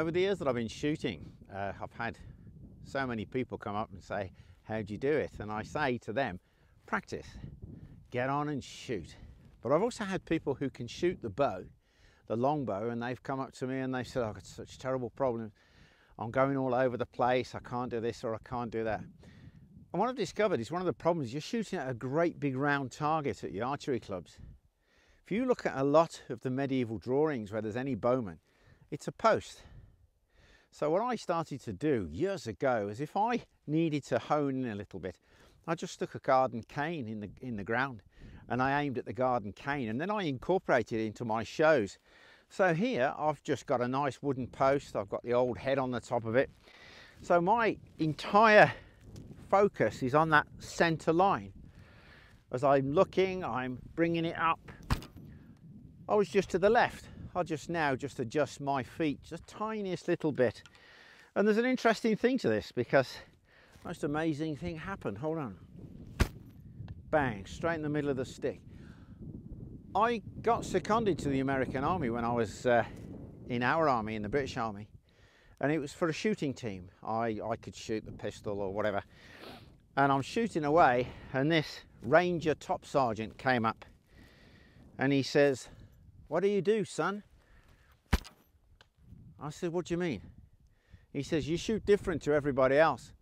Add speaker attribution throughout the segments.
Speaker 1: Over the years that I've been shooting, I've had so many people come up and say, how do you do it? And I say to them, practice, get on and shoot. But I've also had people who can shoot the bow, the longbow, and they've come up to me and they've said, I've got such terrible problems. I'm going all over the place. I can't do this or I can't do that. And what I've discovered is one of the problems, you're shooting at a great big round target at your archery clubs. If you look at a lot of the medieval drawings where there's any bowman, it's a post. So what I started to do years ago is if I needed to hone in a little bit, I just stuck a garden cane in the ground and I aimed at the garden cane, and then I incorporated it into my shows. So here I've just got a nice wooden post, I've got the old head on the top of it. So my entire focus is on that center line. As I'm looking, I'm bringing it up. I was just to the left. I'll just adjust my feet just the tiniest little bit. And there's an interesting thing to this, because the most amazing thing happened. Hold on. Bang, straight in the middle of the stick. I got seconded to the American Army when I was in our army, in the British Army. And it was for a shooting team. I could shoot the pistol or whatever. And I'm shooting away, and this Ranger Top Sergeant came up. And he says, "What do you do, son?" I said, "What do you mean?" He says, "You shoot different to everybody else."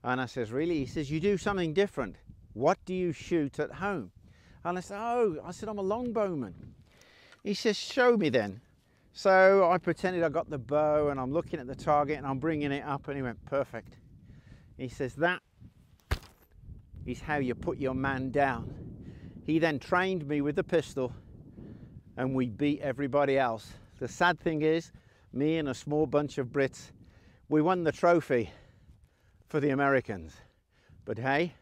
Speaker 1: And I says, "Really?" He says, "You do something different. What do you shoot at home?" And I said, "Oh," I said, "I'm a longbowman." He says, "Show me then." So I pretended I got the bow and I'm looking at the target and I'm bringing it up, and he went, "Perfect." He says, "That is how you put your man down." He then trained me with the pistol and we beat everybody else. The sad thing is, me and a small bunch of Brits, we won the trophy for the Americans. But hey,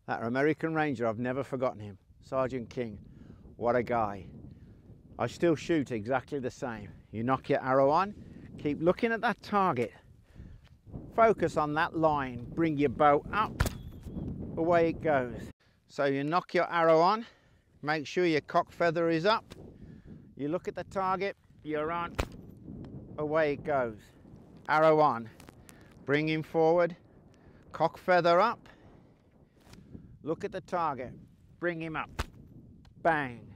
Speaker 1: that American Ranger, I've never forgotten him. Sergeant King, what a guy. I still shoot exactly the same. You knock your arrow on, keep looking at that target, focus on that line, bring your bow up, away it goes. So you knock your arrow on, make sure your cock feather is up, you look at the target, you're on, away it goes. Arrow on, bring him forward, cock feather up, look at the target, bring him up, bang.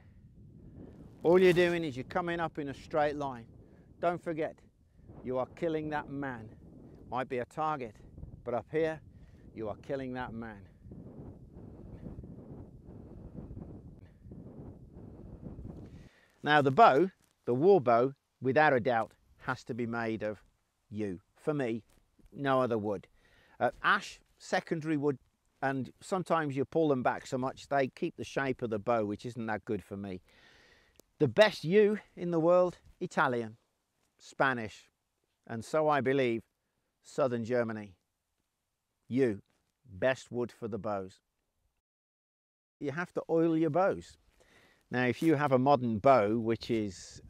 Speaker 1: All you're doing is you're coming up in a straight line. Don't forget, you are killing that man. Might be a target, but up here, you are killing that man. Now the bow, the war bow, without a doubt, has to be made of yew. For me, no other wood. Ash, secondary wood, and sometimes you pull them back so much they keep the shape of the bow, which isn't that good for me. The best yew in the world, Italian, Spanish, and so I believe, southern Germany. Yew, best wood for the bows. You have to oil your bows. Now, if you have a modern bow which is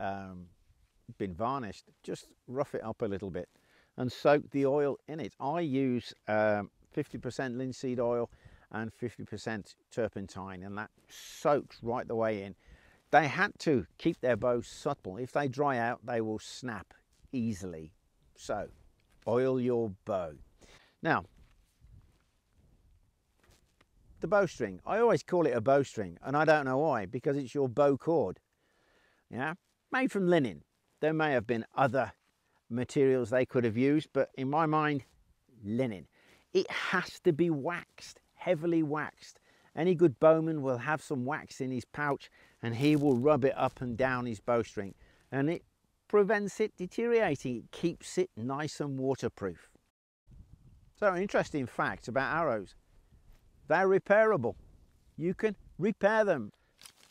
Speaker 1: been varnished, just rough it up a little bit and soak the oil in it. I use 50% linseed oil and 50% turpentine, and that soaks right the way in. They had to keep their bows supple. If they dry out, they will snap easily. So, oil your bow. Now, the bowstring. I always call it a bowstring, and I don't know why, because it's your bow cord. Yeah, made from linen. There may have been other materials they could have used, but in my mind, linen. It has to be waxed, heavily waxed. Any good bowman will have some wax in his pouch and he will rub it up and down his bowstring, and it prevents it deteriorating. It keeps it nice and waterproof. So, an interesting fact about arrows. They're repairable. You can repair them.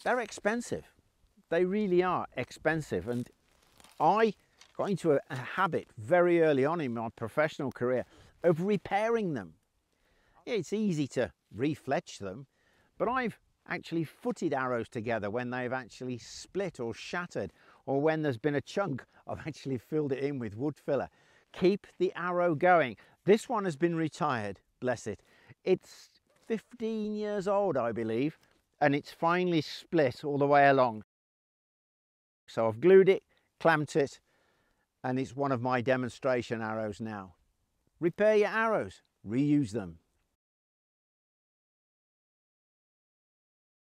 Speaker 1: They're expensive. They really are expensive. And I got into a habit very early on in my professional career of repairing them. Yeah, it's easy to refletch them, but I've actually footed arrows together when they've actually split or shattered, or when there's been a chunk, I've actually filled it in with wood filler. Keep the arrow going. This one has been retired, bless it. It's 15 years old, I believe, and it's finally split all the way along. So I've glued it, clamped it, and it's one of my demonstration arrows now. Repair your arrows, reuse them.